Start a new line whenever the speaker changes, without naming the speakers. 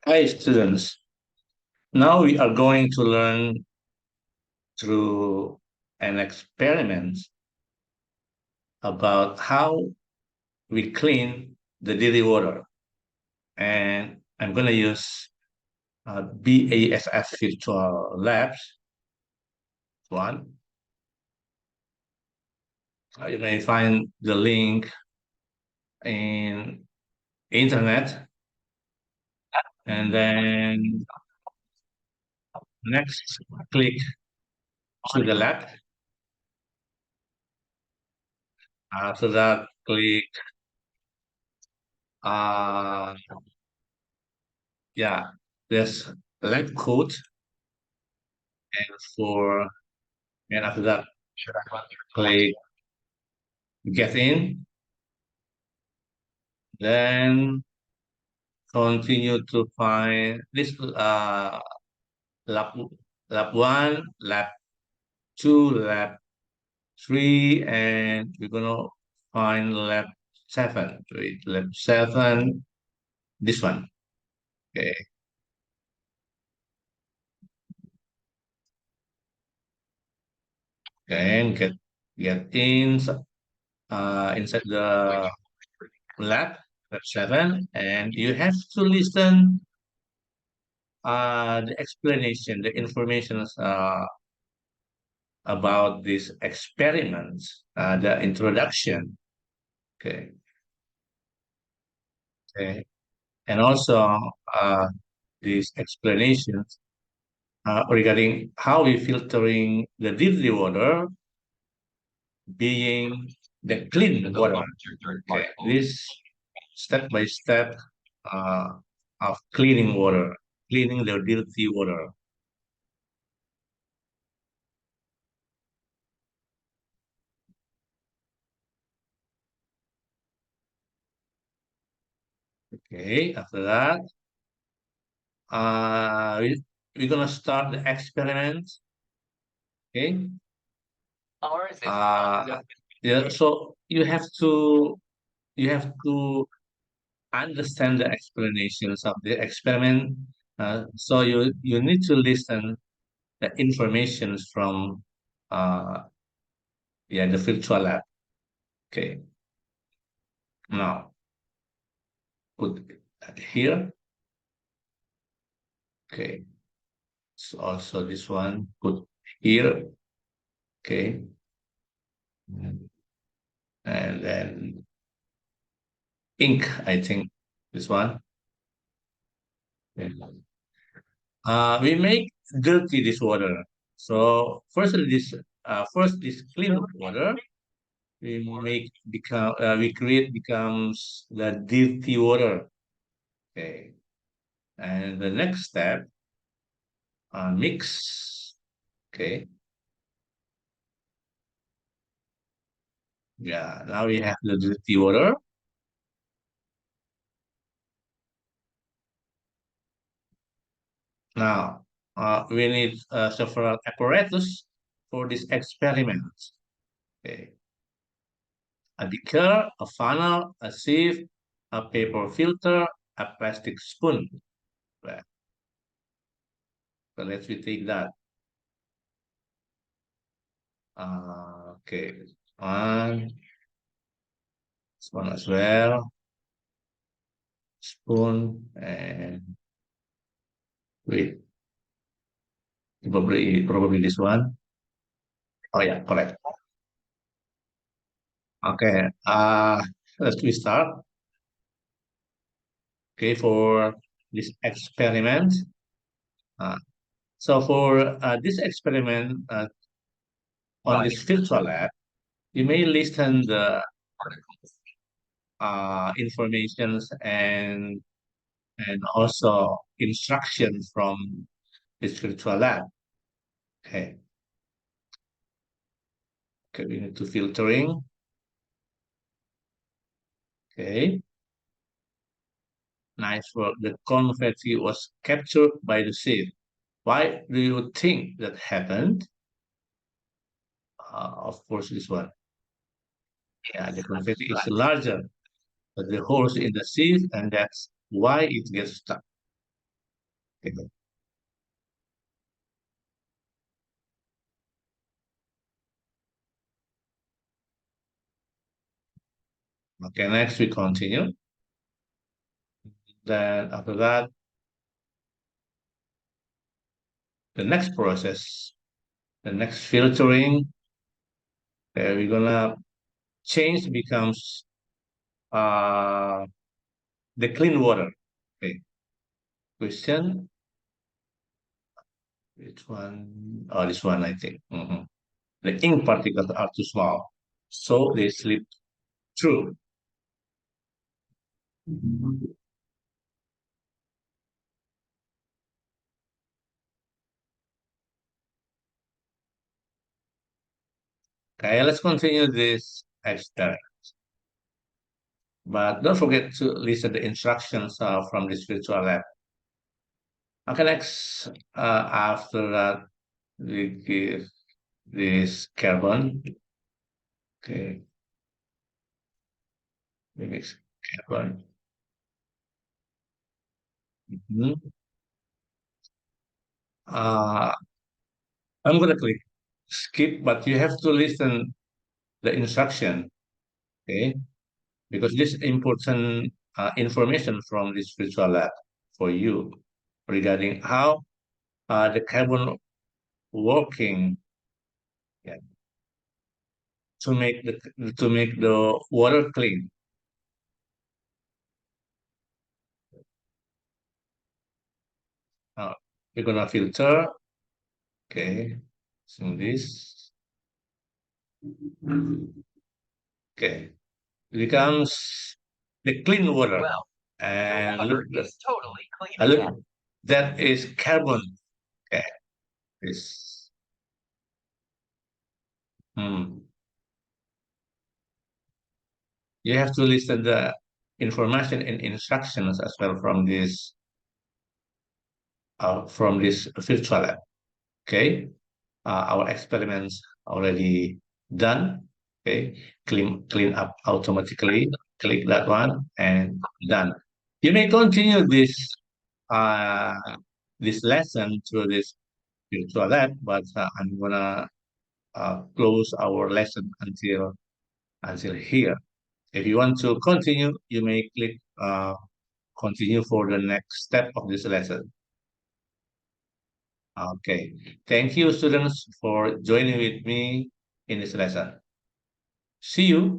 Hi, students. Now we are going to learn through an experiment about how we clean the dirty water. And I'm going to use BASF virtual labs. One, you may find the link in internet, and then next click to the lab. After that, click uh, yeah, this lab code, and for and after that click get in, then continue to find this lab lab one, lab two, lab three, and we're gonna find lab seven. Wait, lab seven, this one. Okay, and get in inside the lab seven, and you have to listen the explanation, the information about this experiment, the introduction, okay, okay, and also uh, these explanations regarding how we filtering the dirty water being the clean water. Okay, this step by step uh, of cleaning water, cleaning the dirty water. Okay, after that, we're gonna start the experiment. Okay, yeah, so you have to understand the explanations of the experiment. So you need to listen the information from uh, yeah, the virtual lab. Okay, now put it here. Okay, so also this one put here. Okay, and then ink. I think this one. Okay. We make dirty this water. So first this clean water we create becomes the dirty water. Okay, and the next step, mix. Okay, yeah, now we have the dirty water. Now we need several apparatus for this experiment. Okay, a beaker, a funnel, a sieve, a paper filter, a plastic spoon. Well, so let's we take that. Okay, one, this one as well, spoon, and wait, probably this one. Oh yeah, correct. Okay, let's we start. Okay, for this experiment. Uh, so for this experiment on this virtual lab, you may listen the informations and also instructions from this virtual lab. Okay, okay, we need to filtering. Okay, nice work. The confetti was captured by the sieve. Why do you think that happened? Of course, this one. Yeah, the confetti is larger but the holes in the sieve, and that's why it gets stuck. Okay, next we continue. Then after that, the next process, the next filtering, we're gonna change becomes uh, the clean water. Okay, question, which one? Oh, this one, I think. Mhm. The ink particles are too small, so they slip through. Okay, let's continue this experiment. But don't forget to listen the instructions from this virtual lab. Okay, next, after that, we give this carbon. Okay, we mix carbon. Mhm. Uh, I'm gonna click skip, but you have to listen the instruction. Okay, because this important information from this virtual lab for you regarding how the carbon working, yeah, to make the water clean. We're gonna filter. Okay, so this. Okay, it becomes the clean water. Well, and look, is totally clean look, again. That is carbon. Okay, is hmm. You have to listen the information and instructions as well from this virtual lab. Okay, our experiments already done. Okay, clean up automatically. Click that one and done. You may continue uh, this lesson through this virtual lab, but I'm gonna close our lesson until here. If you want to continue, you may click continue for the next step of this lesson. Okay. Thank you, students, for joining with me in this lesson. See you.